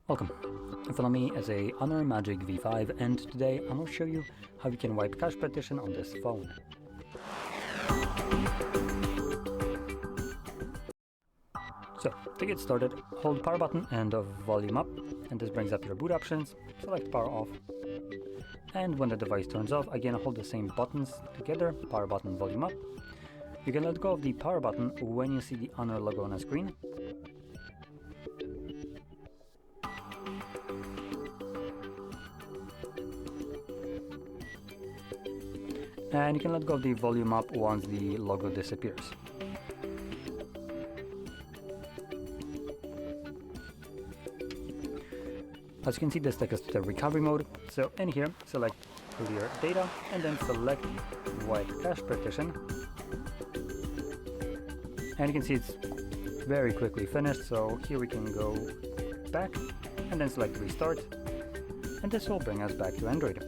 Welcome. In front of me is a Honor Magic V5, and today I'm going to show you how you can wipe cache partition on this phone. So, to get started, hold power button and volume up, and this brings up your boot options. Select power off, and when the device turns off, again hold the same buttons together, power button, volume up. You can let go of the power button when you see the Honor logo on the screen. And you can let go of the volume up once the logo disappears. As you can see, this takes us to the recovery mode. So in here, select clear data and then select wipe cache partition. And you can see it's very quickly finished. So here we can go back and then select restart. And this will bring us back to Android.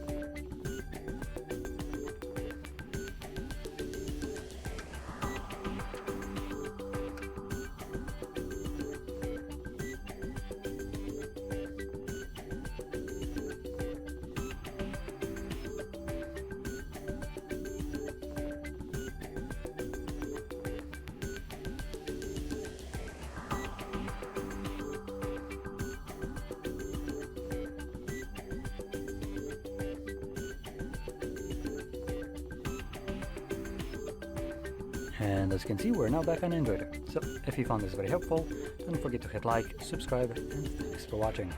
And as you can see, we're now back on Android. So if you found this very helpful, don't forget to hit like, subscribe, and thanks for watching.